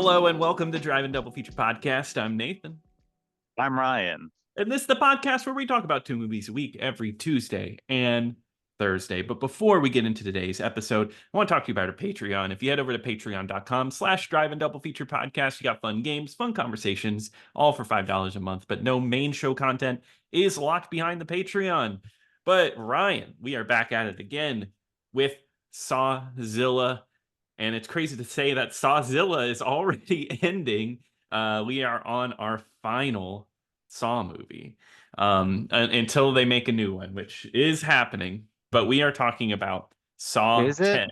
Hello and welcome to Drive-In Double Feature Podcast. I'm Nathan. I'm Ryan. And this is the podcast where we talk about 2 movies a week every Tuesday and Thursday. But before we get into today's episode, I want to talk to you about our Patreon. If you head over to patreon.com/Drive-In Double Feature Podcast, you got fun games, fun conversations, all for $5 a month. But no main show content is locked behind the Patreon. But Ryan, we are back at it again with Sawzilla. And it's crazy to say that Sawzilla is already ending. We are on our final Saw movie until they make a new one, which is happening. But we are talking about Saw Is it?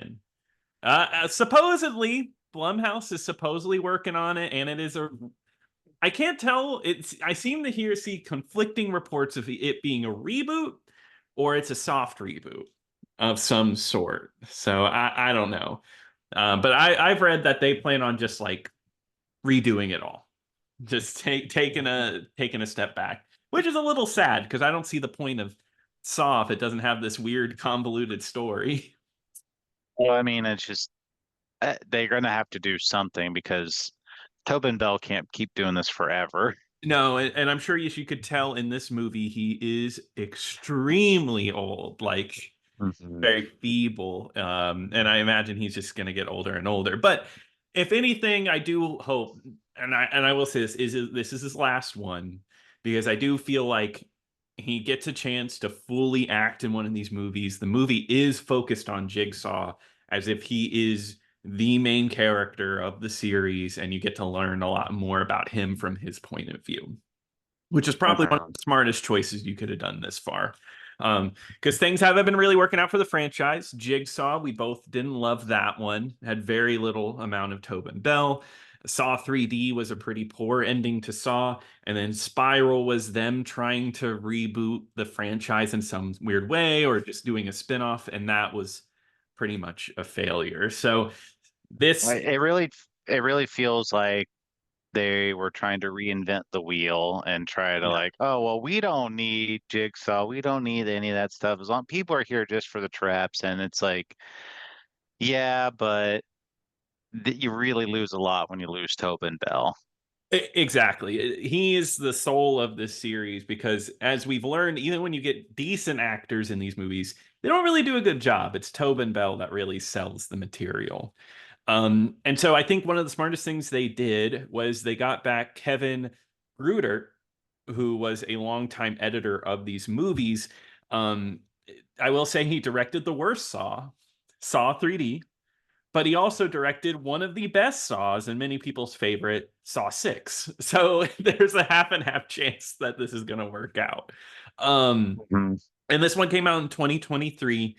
10. Supposedly, Blumhouse is supposedly working on it, and it is a. I can't tell. I seem to see conflicting reports of it being a reboot or it's a soft reboot of some sort. So I don't know. But I've read that they plan on just like redoing it all, just taking a step back, which is a little sad because I don't see the point of Saw if it doesn't have this weird convoluted story. Well, I mean, it's just they're going to have to do something because Tobin Bell can't keep doing this forever. No, and I'm sure you could tell in this movie he is extremely old, like Mhm. very feeble. And I imagine he's just going to get older and older. But if anything, I do hope, and I will say this is his last one because I do feel like he gets a chance to fully act in one of these movies. The movie is focused on Jigsaw as if he is the main character of the series, and you get to learn a lot more about him from his point of view, which is probably one of Mhm. the smartest choices you could have done this far. Because things haven't been really working out for the franchise. Jigsaw, we both didn't love that one. Had very little amount of Tobin Bell. Saw 3D was a pretty poor ending to Saw, and then Spiral was them trying to reboot the franchise in some weird way, or just doing a spinoff, and that was pretty much a failure. So this, It really feels like they were trying to reinvent the wheel and try to yeah, like, oh, well, we don't need Jigsaw. We don't need any of that stuff. As long people are here just for the traps. And it's like, yeah, but you really lose a lot when you lose Tobin Bell. exactly. He is the soul of this series because, as we've learned, even when you get decent actors in these movies, they don't really do a good job. It's Tobin Bell that really sells the material. And so I think one of the smartest things they did was they got back Kevin Gruder, who was a longtime editor of these movies. Um, I will say he directed the worst Saw 3D, but he also directed one of the best Saws and many people's favorite, Saw 6. So there's a half and half chance that this is going to work out. Um, Mhm. and this one came out in 2023.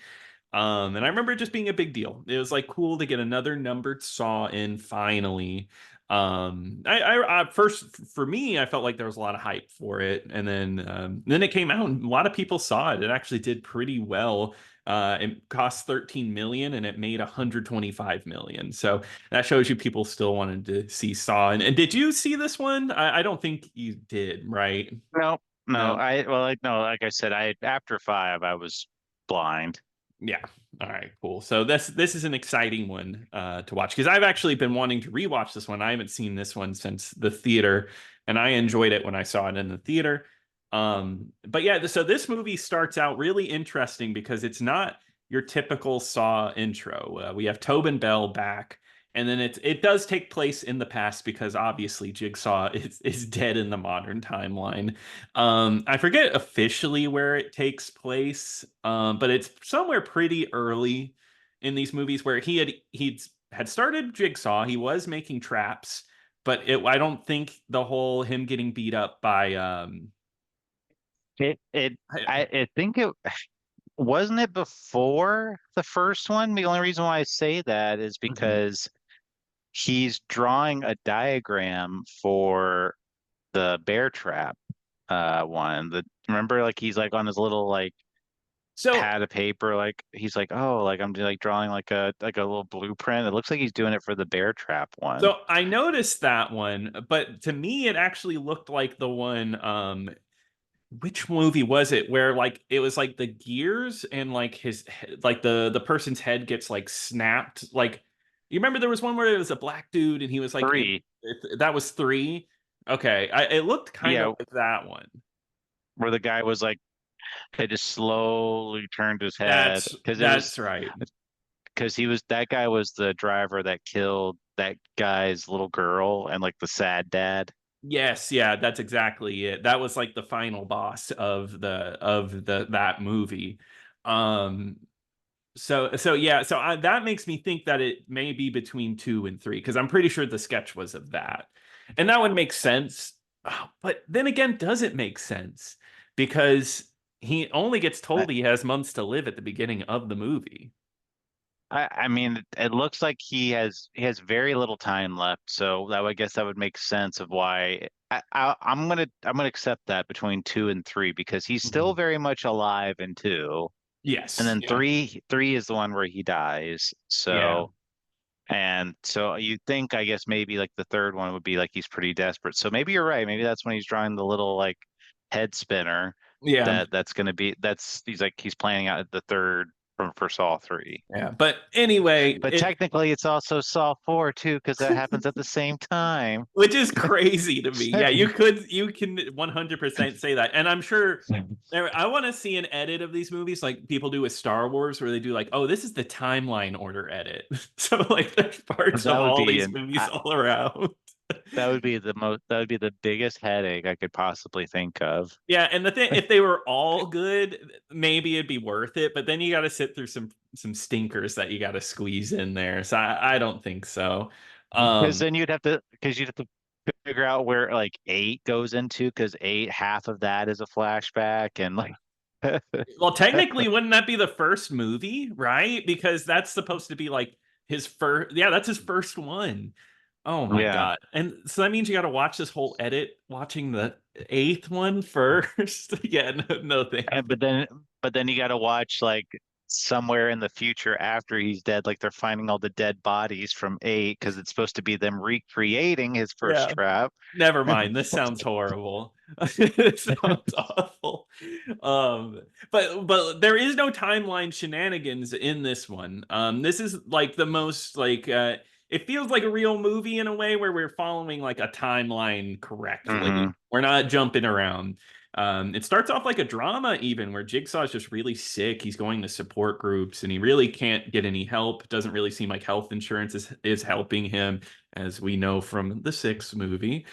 And I remember it just being a big deal. It was like cool to get another numbered Saw in finally. I first for me, I felt like there was a lot of hype for it, and then it came out, and a lot of people saw it. It actually did pretty well. It cost 13 million, and it made 125 million. So that shows you people still wanted to see Saw. And did you see this one? I don't think you did, right? No, no, No. no, like I said, after five, I was blind. Yeah. All right, cool. So this is an exciting one to watch because I've actually been wanting to rewatch this one. I haven't seen this one since the theater, and I enjoyed it when I saw it in the theater. But yeah, so this movie starts out really interesting because it's not your typical Saw intro. We have Tobin Bell back, and then it does take place in the past because obviously Jigsaw is dead in the modern timeline. I forget officially where it takes place, but it's somewhere pretty early in these movies where he had started Jigsaw. He was making traps, but I don't think the whole him getting beat up by It it I- I think it wasn't it before the first one. The only reason why I say that is Mhm. because he's drawing a diagram for the bear trap one. The remember like he's like on his little like So pad of paper, like he's like, oh, like I'm like drawing like a little blueprint. It looks like he's doing it for the bear trap one. so I noticed that one, but to me it actually looked like the one which movie was it where like it was like the gears and like like the person's head gets like snapped, like You remember there was one where it was a black dude and he was like, Three. that was three. Okay, it looked kind of Yeah, like that one. where the guy was like, they just slowly turned his head That's because it was that's right. because he was that guy was the driver that killed that guy's little girl and like the sad dad. Yes, yeah, that's exactly it. That was like the final boss of the that movie. Um, so yeah, that makes me think that it may be between two and three because I'm pretty sure the sketch was of that, and that would make sense. Oh, but then again, does it make sense? Because he only gets I, told he has months to live at the beginning of the movie. I mean, it looks like he has very little time left, so that I guess that would make sense of why I'm gonna accept that between two and three because he's still Mhm. very much alive in two, and Yes. then Yeah. three is the one where he dies. Yeah. So you think, I guess maybe like the third one would be like he's pretty desperate. So maybe you're right. Maybe that's when he's drawing the little like head spinner Yeah. that's gonna be that's he's planning out the third for Saw 3. Yeah. But anyway, But it technically it's also Saw 4 too, because that happens at the same time. which is crazy to me. Yeah, you can 100% say that. And I'm sure I want to see an edit of these movies like people do with Star Wars where they do like, "Oh, this is the timeline order edit." So like there's parts That of would all be these an movies all around. that would be the biggest headache I could possibly think of. Yeah, and the thing if they were all good, maybe it'd be worth it, but then you got to sit through some stinkers that you got to squeeze in there. So I don't think so. Because Um then you'd have to figure out where like eight goes into, because eight, half of that is a flashback, and like Well, technically, wouldn't that be the first movie, right? Because that's supposed to be like his first. Yeah, that's his first one. Oh my yeah. god! And so that means you got to watch this whole edit, watching the eighth one first. Yeah, no, no thank And but then you got to watch like somewhere in the future after he's dead, like they're finding all the dead bodies from eight because it's supposed to be them recreating his first Yeah, trap. never mind. This sounds horrible. It sounds awful. But there is no timeline shenanigans in this one. This is like the most like it feels like a real movie in a way where we're following like a timeline correctly. Hmm. We're not jumping around. It starts off like a drama, even where Jigsaw is just really sick. He's going to support groups and he really can't get any help. Doesn't really seem like health insurance is helping him, as we know from the sixth movie.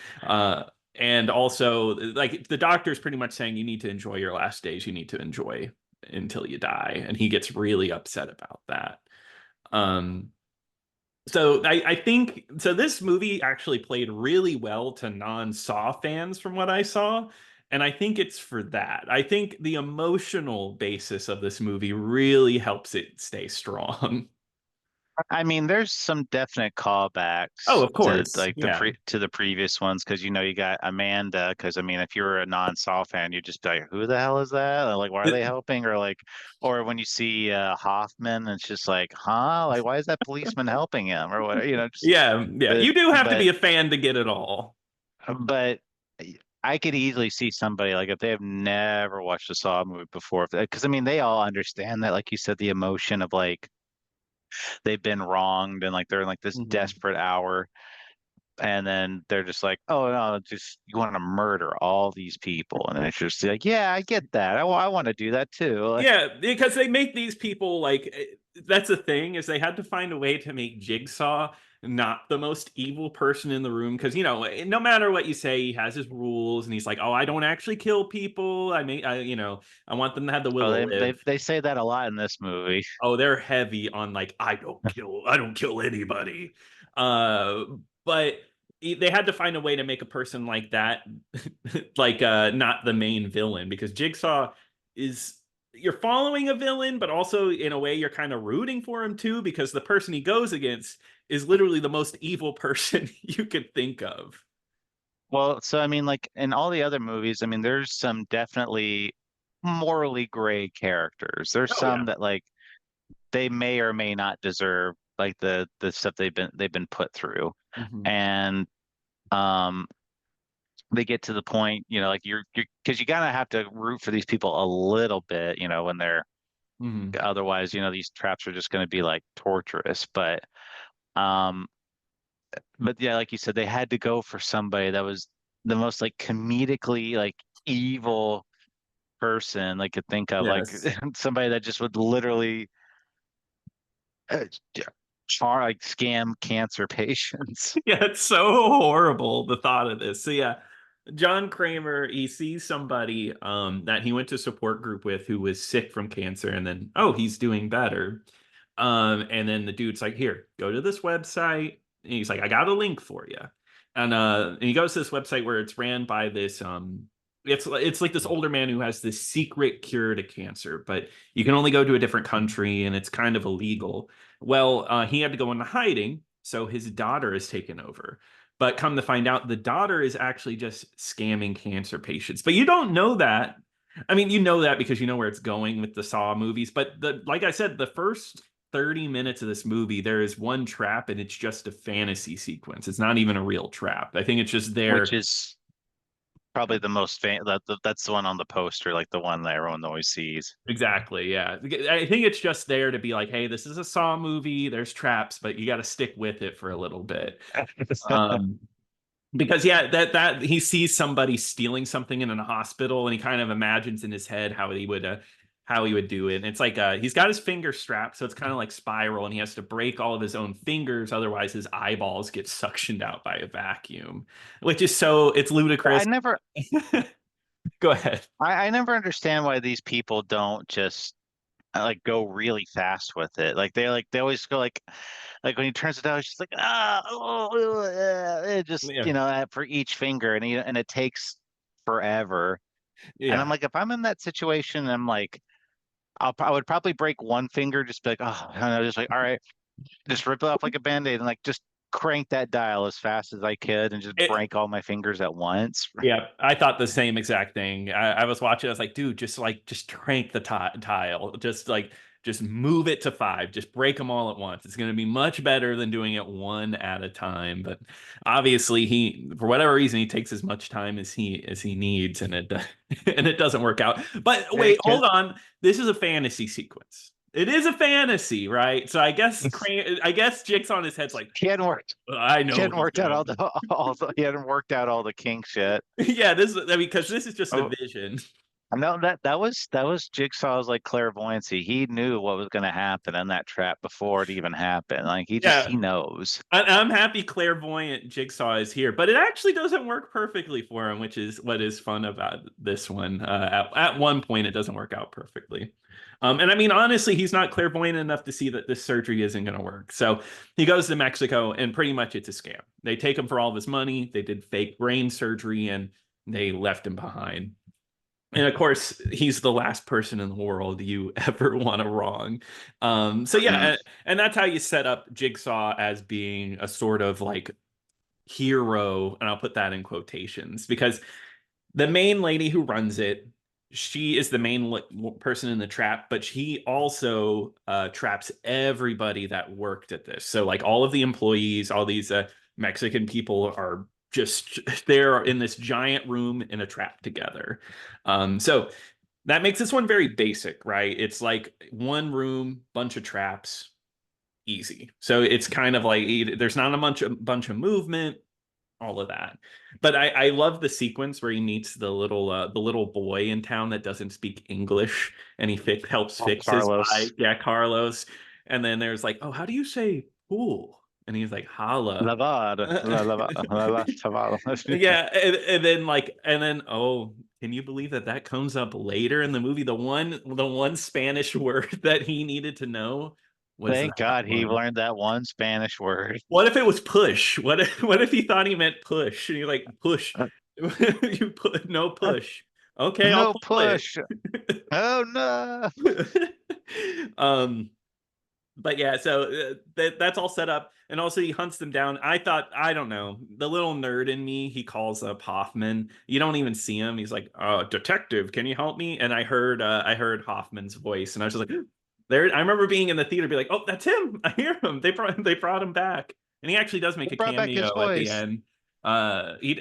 And also, like the doctor's pretty much saying, you need to enjoy your last days. You need to enjoy until you die, and he gets really upset about that. Um, so I think so. This movie actually played really well to non-Saw fans, from what I saw. And I think it's for that. I think the emotional basis of this movie really helps it stay strong. I mean, there's some definite Oh, callbacks of to course. like Yeah. the previous ones, because you got Amanda. Because I mean, if you were a non-Saw fan, you'd just be like, "Who the hell is that? Like, why are they helping?" Or like, or when you see Hoffman, it's just like, "Huh? Like, why is that policeman helping him?" Or what? Just Yeah, yeah. but You do have to but be a fan to get it all. but I could easily see somebody like if they have never watched a Saw movie before, because I mean, they all understand that, like you said, the emotion of like they've been wronged and like they're in like this Mhm. desperate hour, and then they're just like, oh no, just you want to murder all these people, and it's just like, yeah, I get that. I want to do that too. Like, Yeah, because they make these people like that's the thing is they had to find a way to make Jigsaw not the most evil person in the room because no matter what you say he has his rules and he's like, oh, I don't actually kill people, I want them to have the will oh, to they live. they say that a lot in this movie. Oh, they're heavy on like I don't kill anybody. Uh but they had to find a way to make a person like that like not the main villain because Jigsaw is you're following a villain, but also in a way you're kind of rooting for him too because the person he goes against is literally the most evil person you could think of. Well, so I mean, like in all the other movies, I mean, there's some definitely morally gray characters. There's Oh yeah. some that like they may or may not deserve like the stuff they've been put through, Hmm. and um they get to the point, like you're because you gotta have to root for these people a little bit, when they're Hmm. otherwise, these traps are just going to be like torturous. But Um, but yeah, like you said, they had to go for somebody that was the most like comedically like evil person they could think of, like Yes. somebody that just would literally uh, like scam cancer patients. Yeah, it's so horrible, the thought of this. So yeah, John Kramer, he sees somebody that he went to support group with who was sick from cancer, and then oh, he's doing better. And then the dude's like, here, go to this website. And he's like, I got a link for you. And he goes to this website where it's ran by this it's like this older man who has this secret cure to cancer, but you can only go to a different country and it's kind of illegal. Well, he had to go into hiding, so his daughter is taken over. But come to find out, the daughter is actually just scamming cancer patients. But you don't know that. I mean, you know that because you know where it's going with the Saw movies. But like I said, the first 30 minutes of this movie, there is one trap and it's just a fantasy sequence. It's not even a real trap. I think it's just Which there. is probably the most that's the one on the poster, like the one that everyone always sees. Exactly. Yeah. I think it's just there to be like, hey, this is a Saw movie. There's traps, but you got to stick with it for a little bit. Um, because yeah, that he sees somebody stealing something in a hospital, and he kind of imagines in his head how he would do it. And it's like he's got his finger strapped, so it's kind of like Spiral, and he has to break all of his own fingers, otherwise his eyeballs get suctioned out by a vacuum, which is so it's I ludicrous. never Go ahead. I never understand why these people don't just like go really fast with it. They always go like when he turns it down, it's just like it just Yeah. for each finger, and it takes forever. And I'm Yeah. like, if I'm in that situation, I'm like, I would probably break one finger, just be like, oh, and I was just like, all right, just rip it off like a band-aid, and like just crank that dial as fast as I could, and just It, break all my fingers at once. Yeah, I thought the same exact thing. I was watching, I was like, dude, just crank the tile. Just move it to five. Just break them all at once. It's going to be much better than doing it one at a time. But obviously, for whatever reason, he takes as much time as he needs, and it and it doesn't work out. But wait, hold on. This is a fantasy sequence. It is a fantasy, right? So I guess Jigsaw on his head's like, He hadn't worked. I He know hadn't he's worked out gonna. he hadn't worked out all the kink shit. Yeah, because this is just a Oh, vision. no, that was Jigsaw's like clairvoyancy. He knew what was going to happen in that trap before it even happened. Like Yeah, he knows. I'm happy clairvoyant Jigsaw is here, but it actually doesn't work perfectly for him, which is what is fun about this one. At one point, it doesn't work out perfectly. And I mean, honestly, he's not clairvoyant enough to see that this surgery isn't going to work. So he goes to Mexico, and pretty much it's a scam. They take him for all of his money. They did fake brain surgery, and they left him behind. And of course, he's the last person in the world you ever want to wrong. So Mhm. yeah, and that's how you set up Jigsaw as being a sort of like hero, and I'll put that in quotations because the main lady who runs it, she is the main person in the trap, but she also traps everybody that worked at this. So like all of the employees, all these Mexican people are just they're in this giant room in a trap together. So that makes this one very basic, right? It's like one room, bunch of traps, easy. So it's kind of like there's not a bunch of movement, all of that. But I love the sequence where he meets the little boy in town that doesn't speak English, and helps Oh, fix his Carlos. bike. Yeah, Carlos. And then there's like, oh, how do you say pool? And he's like, holla. Lavad. Yeah, and then oh, can you believe that comes up later in the movie? The one Spanish word that he needed to know was Thank that God he one. learned that one Spanish word. What if it was push? What if he thought he meant push? And you're like, push. You put no push. Okay, I'll No pull it. push. Oh no. um, but yeah, so that's all set up, and also he hunts them down. I don't know, the little nerd in me, he calls up Hoffman. You don't even see him. He's like, detective, can you help me? And I heard Hoffman's voice, and I was just like, there. I remember being in the theater, be like, oh, that's him. I hear him. They brought him back, and he actually does make He a brought back his cameo at the voice. end.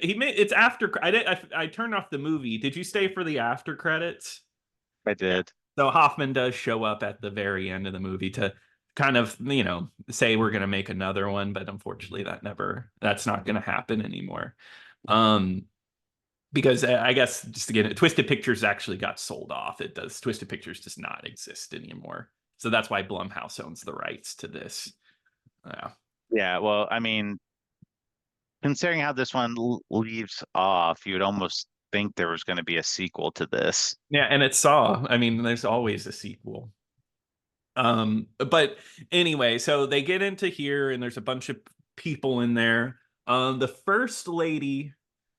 He made it's after I turned off the movie. Did you stay for the after credits? I Yeah. did. So Hoffman does show up at the very end of the movie to kind of, say we're going to make another one, but unfortunately that's not going to happen anymore. Because I guess just again, Twisted Pictures actually got sold off. Twisted Pictures does not exist anymore. So that's why Blumhouse owns the rights to this. Yeah. Yeah, well, I mean, considering how this one leaves off, you'd almost think there was going to be a sequel to this. Yeah, and it Saw. I mean, there's always a sequel. But anyway, so they get into here and there's a bunch of people in there. The first lady,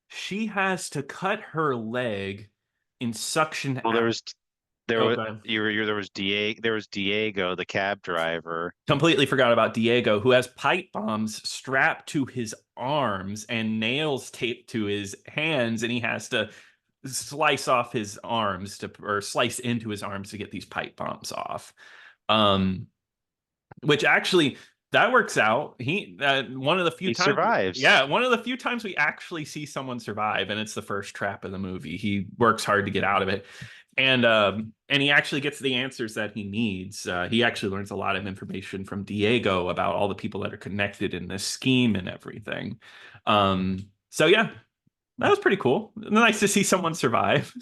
she has to cut her leg and suction Well, out. Okay. there was Diego, the cab driver. Completely forgot about Diego, who has pipe bombs strapped to his arms and nails taped to his hands, and he has to slice off his arms or slice into his arms to get these pipe bombs off. Um, which actually that works out. One of the few He times, survives. yeah, one of the few times we actually see someone survive, and it's the first trap of the movie. He works hard to get out of it, and he actually gets the answers that he needs. He actually learns a lot of information from Diego about all the people that are connected in this scheme and everything. So yeah, that was pretty cool. Nice to see someone survive.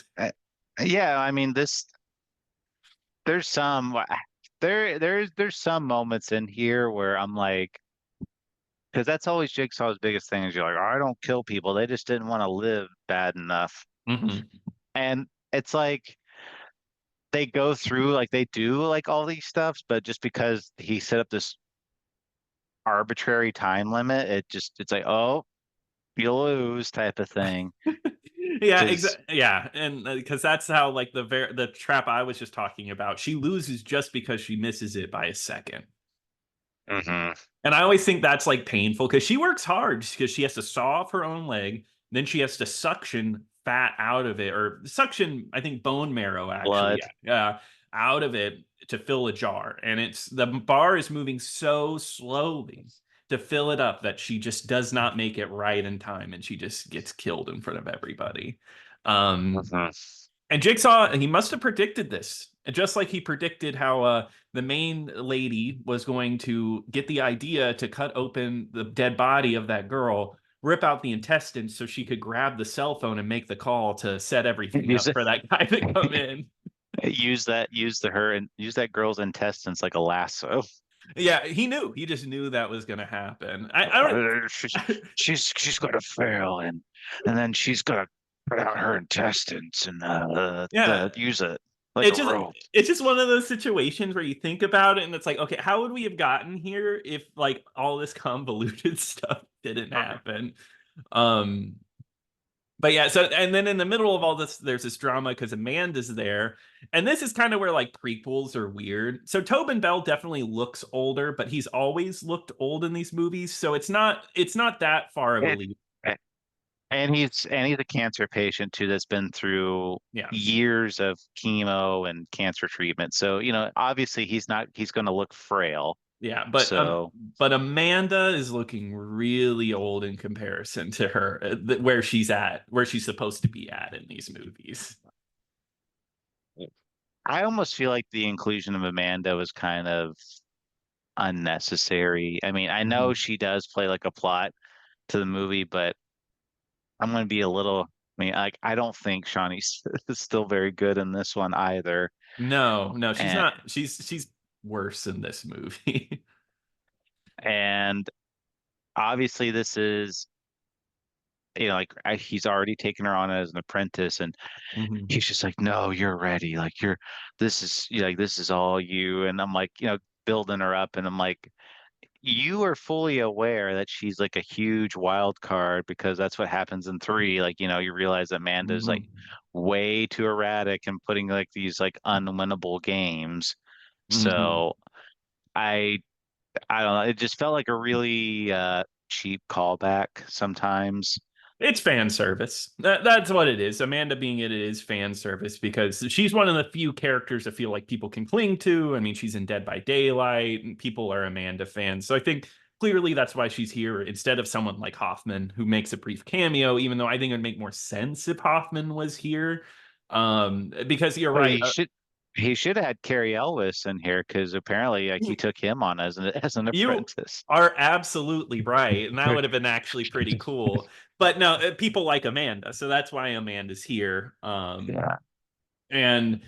Yeah, I mean there's some there's some moments in here where I'm like, because that's always Jigsaw's biggest thing is you're like, oh, I don't kill people. They just didn't want to live bad enough. Mhm. And it's like they go through like they do like all these stuffs, but just because he set up this arbitrary time limit, it's like, oh, you lose type of thing. Yeah, Because exactly. Yeah, and because that's how like the trap I was just talking about. She loses just because she misses it by a second. And I always think that's like painful because she works hard because she has to saw off her own leg, then she has to suction fat out of it, or suction, I think bone marrow actually, blood. yeah, out of it to fill a jar. And it's the bar is moving so slowly to fill it up that she just does not make it right in time, and she just gets killed in front of everybody. Um, Mhm. and Jigsaw, he must have predicted this, just like he predicted how the main lady was going to get the idea to cut open the dead body of that girl, rip out the intestines so she could grab the cell phone and make the call to set everything Use up it. for that guy to come in. Use that girl's intestines like a lasso. Yeah, he knew. He just knew that was going to happen. I don't. She's gonna fail, and then she's gonna put out her intestines and Yeah, use it like it a just rope. it's just one of those situations where you think about it and it's like, okay, how would we have gotten here if like all this convoluted stuff didn't happen? Um, but yeah, so and then in the middle of all this, there's this drama because Amanda's there, and this is kind of where like prequels are weird. So Tobin Bell definitely looks older, but he's always looked old in these movies, so it's not that far of a It, leap. and he's a cancer patient too that's been through Yeah. years of chemo and cancer treatment. So, obviously he's gonna look frail. Yeah, So but Amanda is looking really old in comparison to her, where she's at, where she's supposed to be at in these movies. I almost feel like the inclusion of Amanda was kind of unnecessary. I mean, I know Mhm. she does play like a plot to the movie, but I'm going to be a little. I mean, like I don't think Shawnee's is still very good in this one either. No, no, she's And not. She's worse in this movie. and obviously this is like he's already taken her on as an apprentice, and Mhm. he's just like, no, you're ready. Like this is like this is all you. And I'm like, building her up, and I'm like, you are fully aware that she's like a huge wild card because that's what happens in 3. Like, you realize that Amanda's like Mhm. way too erratic and putting like these like unwinnable games. Mhm. So I I don't know. It just felt like a really cheap callback sometimes. It's fan service. That's what it is. Amanda being it is fan service because she's one of the few characters I feel like people can cling to. I mean, she's in Dead by Daylight, and people are Amanda fans. So I think clearly that's why she's here instead of someone like Hoffman who makes a brief cameo, even though I think it would make more sense if Hoffman was here. Because you're Well, right. he should. He should have had Carrie Elvis in here because apparently, like, he took him on as an You apprentice. are absolutely right, and that would have been actually pretty cool. But no, people like Amanda, so that's why Amanda's here. Yeah. And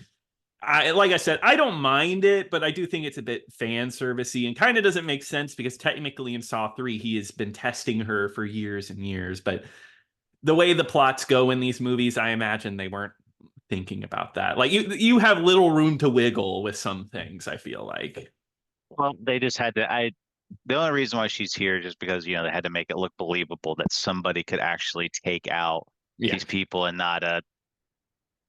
like I said, I don't mind it, but I do think it's a bit fan servicey and kind of doesn't make sense because technically in Saw 3 he has been testing her for years and years, but the way the plots go in these movies, I imagine they weren't thinking about that. Like you have little room to wiggle with some things, I feel like. Well, they just had to. The only reason why she's here is just because, they had to make it look believable that somebody could actually take out Yeah. these people and not a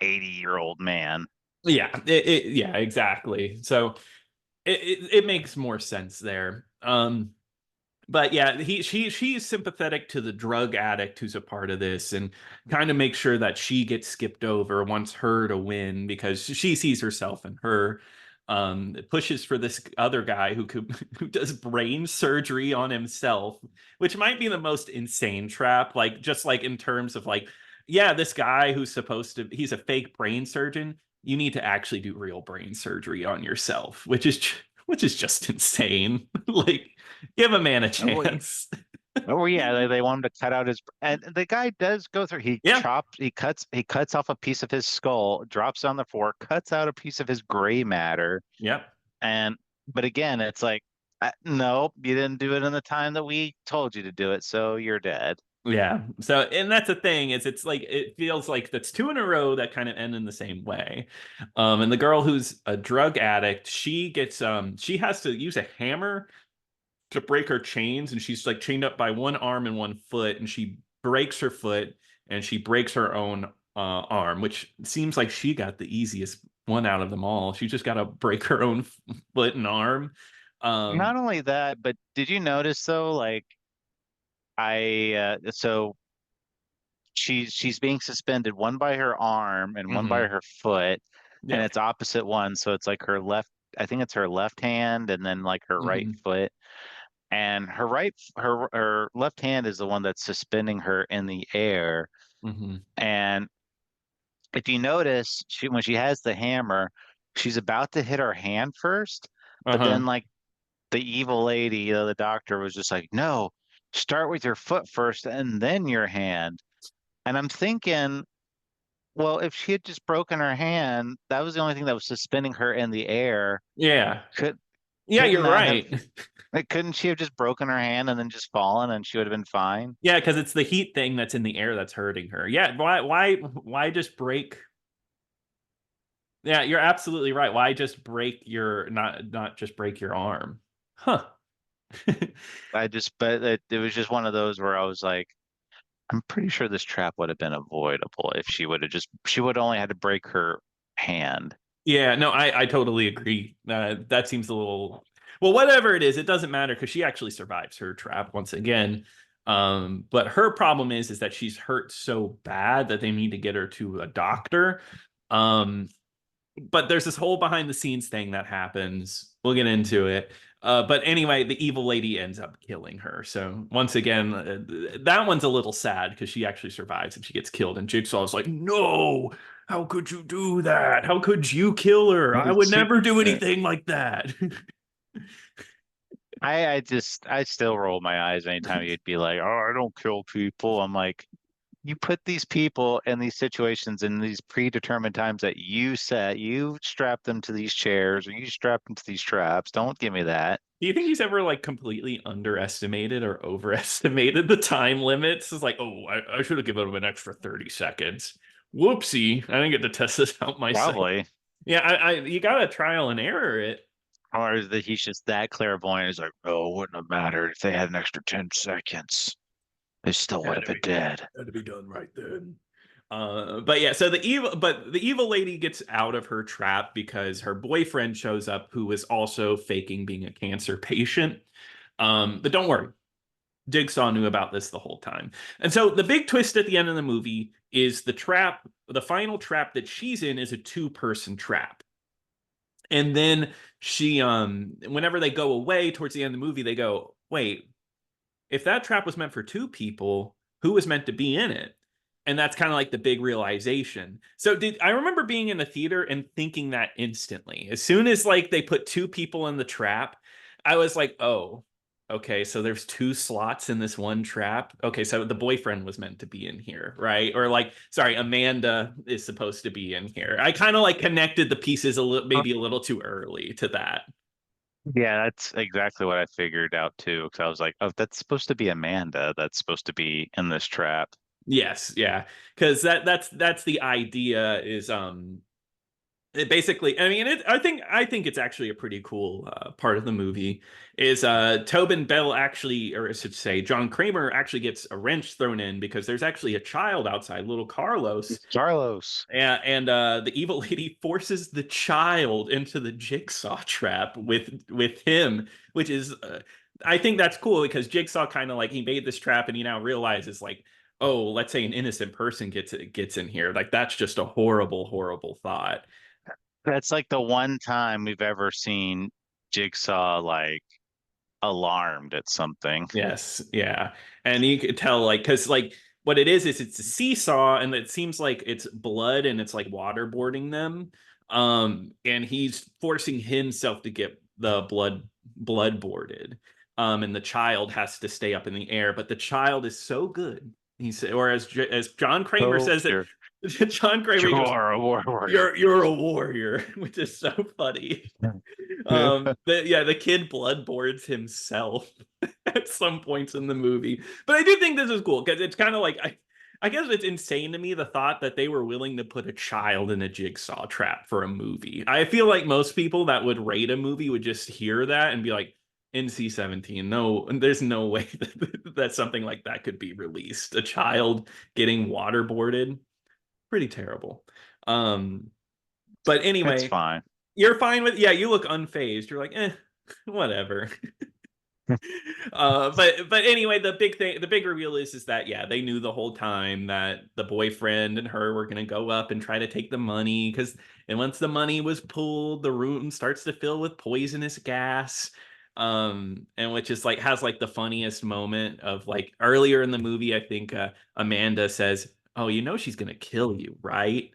80-year-old man. Yeah, yeah, exactly. So it makes more sense there. But yeah, she's sympathetic to the drug addict who's a part of this and kind of make sure that she gets skipped over, wants her to win because she sees herself in her. Pushes for this other guy who does brain surgery on himself, which might be the most insane trap. Like just like in terms of like, yeah, this guy who's supposed to he's a fake brain surgeon. You need to actually do real brain surgery on yourself, which is just insane. Like give a man a Oh, chance. oh yeah, they want him to cut out his, and the guy does go through. Yeah. He cuts off a piece of his skull, drops on the floor, cuts out a piece of his gray matter, Yep. and but again, it's like, no, you didn't do it in the time that we told you to do it, so you're dead. Yeah. So, and that's the thing is it's like it feels like that's two in a row that kind of end in the same way. And the girl who's a drug addict, she has to use a hammer to break her chains, and she's like chained up by one arm and one foot, and she breaks her foot and she breaks her own arm, which seems like she got the easiest one out of them all. She just got to break her own foot and arm. Um, Not only that, but did you notice though, like, so she's being suspended one by her arm and one by mhm. her foot, and Yeah. it's opposite one, so it's like her left, I think it's her left hand and then like her right Mhm. foot. And her left hand is the one that's suspending her in the air. Mhm. And if you notice, when she has the hammer, she's about to hit her hand first, but Uh-huh. then like the evil lady, the doctor was just like, no, start with your foot first and then your hand. And I'm thinking, well, if she had just broken her hand, that was the only thing that was suspending her in the air. Yeah. Could Yeah, couldn't you're that have, right. like, couldn't she have just broken her hand and then just fallen and she would have been fine? Yeah, because it's the heat thing that's in the air that's hurting her. Yeah, why just break? Yeah, you're absolutely right. Why just break your not just break your arm? Huh. But it was just one of those where I was like, I'm pretty sure this trap would have been avoidable if she would only had to break her hand. Yeah, no, I totally agree. That seems a little well, whatever it is, it doesn't matter because she actually survives her trap once again. But her problem is that she's hurt so bad that they need to get her to a doctor. Um, but there's this whole behind the scenes thing that happens. We'll get into it. But anyway, the evil lady ends up killing her. So once again, that one's a little sad because she actually survives and she gets killed. And Jigsaw's like, "No, how could you do that? How could you kill her? I would She, never do anything like that." I still roll my eyes anytime you'd be like, oh, I don't kill people. I'm like, you put these people in these situations in these predetermined times that you set. You strap them to these chairs or you strap them to these traps. Don't give me that. Do you think he's ever like completely underestimated or overestimated the time limits? It's like, oh, I should have given him an extra 30 seconds. Whoopsie. I didn't get to test this out myself. Probably. Yeah, you gotta trial and error it. Or is that he's just that clairvoyant? He's like, oh, it wouldn't have mattered if they had an extra 10 seconds. They still would Had have to been be dead. had to be done right then. But yeah, so the evil lady gets out of her trap because her boyfriend shows up who is also faking being a cancer patient. But don't worry, Jigsaw knew about this the whole time. And so the big twist at the end of the movie is the final trap that she's in is a two-person trap. And then whenever they go away towards the end of the movie, they go, wait, if that trap was meant for two people, who was meant to be in it? And that's kind of like the big realization. So I remember being in the theater and thinking that instantly. As soon as like they put two people in the trap, I was like, oh, okay, so there's two slots in this one trap. Okay, so the boyfriend was meant to be in here, right? Or like, sorry, Amanda is supposed to be in here. I kind of like connected the pieces a little, maybe a little too early to that. Yeah, that's exactly what I figured out too. Because I was like, oh, that's supposed to be Amanda. That's supposed to be in this trap. Yes, yeah, because that's the idea is it basically, I mean, I think it's actually a pretty cool part of the movie is Tobin Bell actually, or I should say John Kramer actually gets a wrench thrown in because there's actually a child outside, little Carlos, Carlos. and the evil lady forces the child into the jigsaw trap with him, which is I think that's cool because Jigsaw kind of like he made this trap and he now realizes like, oh, let's say an innocent person gets in here, like that's just a horrible, horrible thought. That's like the one time we've ever seen Jigsaw like alarmed at something. Yes, yeah. And you could tell like cuz like what it is it's a seesaw and it seems like it's blood and it's like waterboarding them. And he's forcing himself to get the blood boarded. And the child has to stay up in the air, but the child is so good. He said, or as John Kramer Oh, says it, John Kramer goes, you're a warrior. you're a warrior, which is so funny. Yeah, the kid bloodboards himself at some points in the movie. But I do think this is cool because it's kind of like I guess it's insane to me the thought that they were willing to put a child in a jigsaw trap for a movie. I feel like most people that would rate a movie would just hear that and be like, NC-17. No, there's no way that something like that could be released. A child getting waterboarded, pretty terrible. Um, but It's anyway, fine. you're fine with yeah, you look unfazed. You're like, whatever. But anyway, the big thing, the big reveal is that yeah, they knew the whole time that the boyfriend and her were gonna go up and try to take the money because and once the money was pulled, the room starts to fill with poisonous gas. And which is like has like the funniest moment of like earlier in the movie, I think Amanda says, oh, you know she's gonna kill you, right?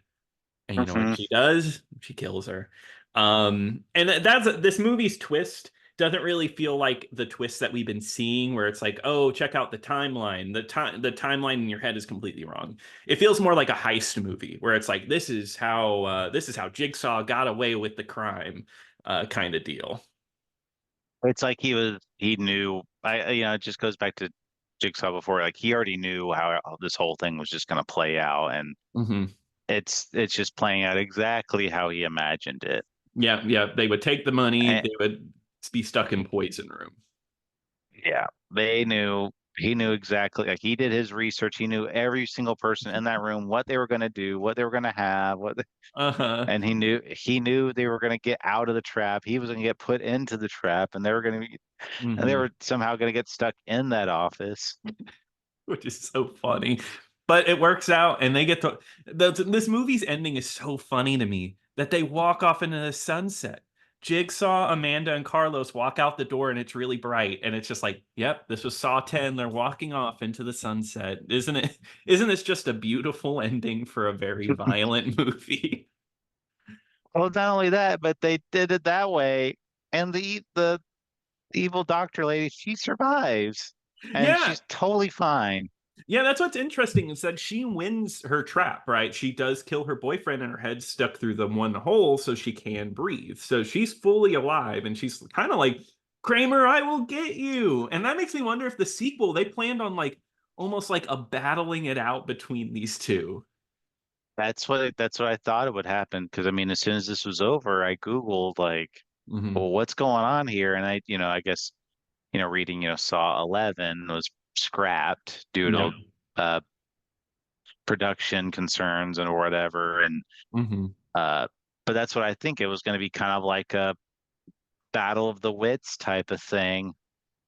And you know what Mhm. she does? She kills her. And that's this movie's twist doesn't really feel like the twist that we've been seeing, where it's like, oh, check out the timeline. The timeline in your head is completely wrong. It feels more like a heist movie, where it's like this is how Jigsaw got away with the crime, kind of deal. It's like he knew. It just goes back to Jigsaw before. Like he already knew how this whole thing was just going to play out, and Hmm. it's just playing out exactly how he imagined it. Yeah, yeah. They would take the money. And They would be stuck in poison room. yeah, they knew. He knew exactly. Like he did his research. He knew every single person in that room, what they were going to do, what they were going to have, Uh-huh. and he knew they were going to get out of the trap. He was going to get put into the trap, and they were going to be, and they Hmm. were somehow going to get stuck in that office. Which is so funny. But it works out, and they get to this movie's ending is so funny to me that they walk off into the sunset. Jigsaw, Amanda, and Carlos walk out the door, and it's really bright, and it's just like, yep, this was Saw 10. They're walking off into the sunset. Isn't it? Isn't this just a beautiful ending for a very violent movie? Well, not only that, but they did it that way, and the evil doctor lady, she survives, and Yeah, she's totally fine. yeah, that's what's interesting is that she wins her trap, right? She does kill her boyfriend and her head's stuck through the one hole so she can breathe. So she's fully alive and she's kind of like, Kramer, I will get you. And that makes me wonder if the sequel, they planned on like almost like a battling it out between these two. That's what I thought it would happen. Because I mean, as soon as this was over, I Googled like, Hmm. well, what's going on here? And I guess, reading, Saw 11 was scrapped due Yeah. to uh, production concerns and whatever. And Hmm. uh, but that's what I think it was going to be, kind of like a battle of the wits type of thing.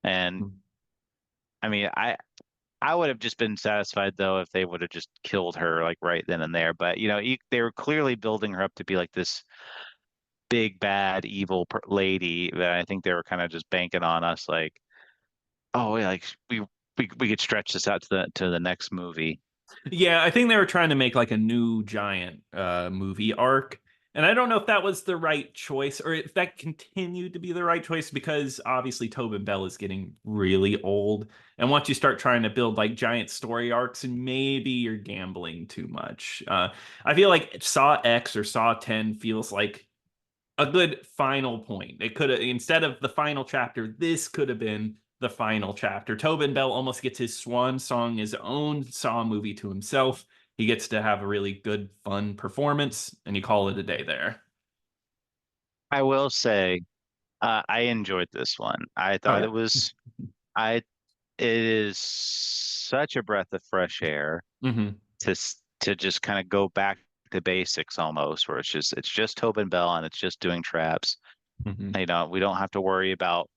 And I mean, I would have just been satisfied though if they would have just killed her like right then and there. But they were clearly building her up to be like this big bad evil lady that I think they were kind of just banking on us, like, oh yeah, like we could stretch this out to the next movie. Yeah, I think they were trying to make like a new giant movie arc. And I don't know if that was the right choice or if that continued to be the right choice because obviously Tobin Bell is getting really old. And once you start trying to build like giant story arcs, and maybe you're gambling too much. I feel like Saw X or Saw 10 feels like a good final point. It could have, instead of the final chapter, this could have been the final chapter. Tobin Bell almost gets his swan song, his own Saw movie to himself. He gets to have a really good, fun performance, and you call it a day there. I will say, I enjoyed this one. I Oh thought yeah. it was, I, it is such a breath of fresh air Hmm. to just kind of go back to basics almost, where it's just Tobin Bell and it's just doing traps. Hmm. We don't have to worry about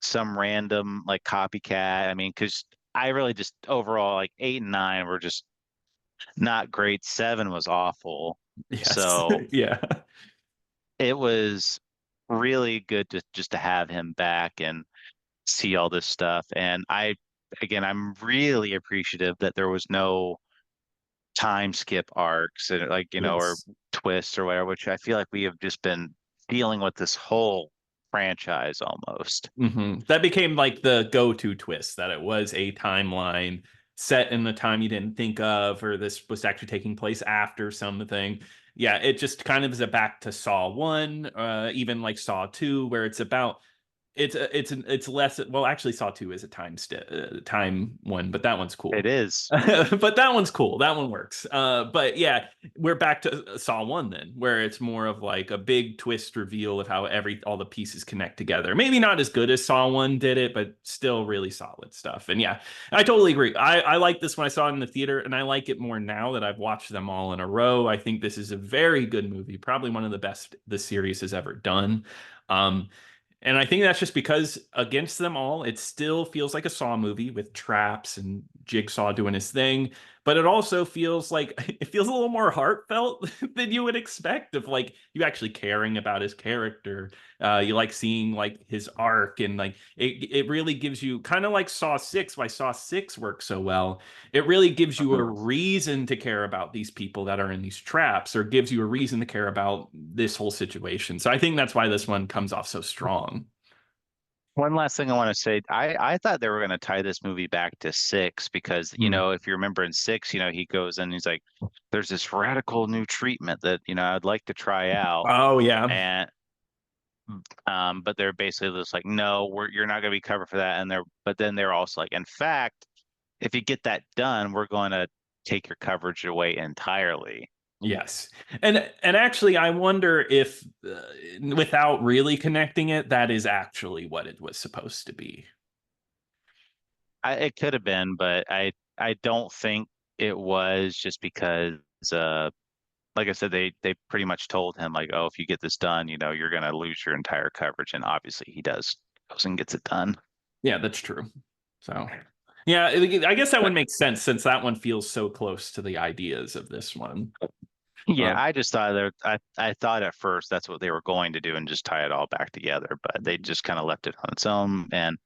some random like copycat. I mean, because I really just overall like 8 and 9 were just not great. 7 was awful. Yes. So Yeah. it was really good to just to have him back and see all this stuff. And I'm really appreciative that there was no time skip arcs and or Yes. twists or whatever, which I feel like we have just been dealing with this whole franchise almost. That became like the go-to twist that it was a timeline set in the time you didn't think of, or this was actually taking place after something. Yeah, it just kind of is a back to Saw 1, even like Saw 2, where it's about it's less. Well, actually, Saw 2 is a time one, but that one's It cool. is. But that one's cool. That one works. But yeah, we're back to Saw 1 then, where it's more of like a big twist reveal of how all the pieces connect together. Maybe not as good as Saw 1 did it, but still really solid stuff. And yeah, I totally agree. I like this when I saw it in the theater, and I like it more now that I've watched them all in a row. I think this is a very good movie, probably one of the best the series has ever done. Um, and I think that's just because against them all, it still feels like a Saw movie with traps and Jigsaw doing his thing. But it also feels like it feels a little more heartfelt than you would expect of like you actually caring about his character. You like seeing like his arc and like it really gives you kind of like Saw 6, why Saw 6 works so well. It really gives you a Mhm. reason to care about these people that are in these traps or gives you a reason to care about this whole situation. So I think that's why this one comes off so strong. One last thing I want to say, I thought they were going to tie this movie back to 6 because, Mm. if you remember in 6, he goes and he's like, there's this radical new treatment that, I'd like to try out. Oh yeah. And but they're basically just like, no, you're not going to be covered for that. But then they're also like, in fact, if you get that done, we're going to take your coverage away entirely. Yes. And actually I wonder if without really connecting it, that is actually what it was supposed to be. It could have been, but I don't think it was just because, uh, like I said, they pretty much told him like, oh, if you get this done, you're going to lose your entire coverage, and obviously he does, goes and gets it done. Yeah, that's true. So yeah, I guess that would make sense since that one feels so close to the ideas of this one. Yeah, Um, I just thought that I thought at first that's what they were going to do and just tie it all back together, but they just kind of left it on its own. And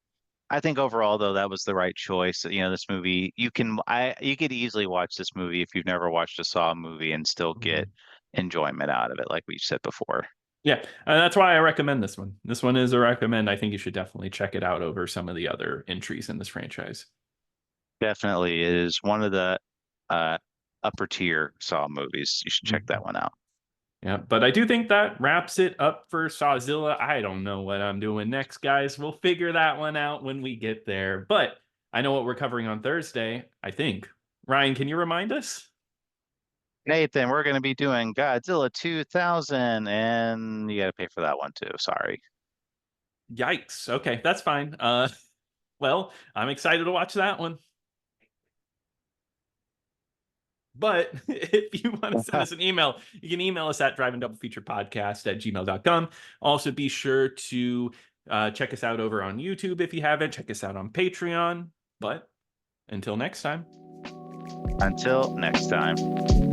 I think overall though that was the right choice. This movie you could easily watch this movie if you've never watched a Saw movie and still get enjoyment out of it, like we've said before. yeah, that's why I recommend this one. This one is a recommend. I think you should definitely check it out over some of the other entries in this franchise. Definitely is one of the uh upper tier Saw movies. You should check that Mhm. one out. Yeah, but I do think that wraps it up for Sawzilla. I don't know what I'm doing next, guys. We'll figure that one out when we get there. But I know what we're covering on Thursday, I think. Ryan, can you remind us? Nathan, we're going to be doing Godzilla 2000, and you got to pay for that one too. Sorry. Yikes. Okay, that's fine. Well, I'm excited to watch that one. But if you want to send us an email, you can email us at drivingdoublefeaturepodcast@gmail.com. Also, be sure to check us out over on YouTube if you haven't. Check us out on Patreon. But until next time. Until next time.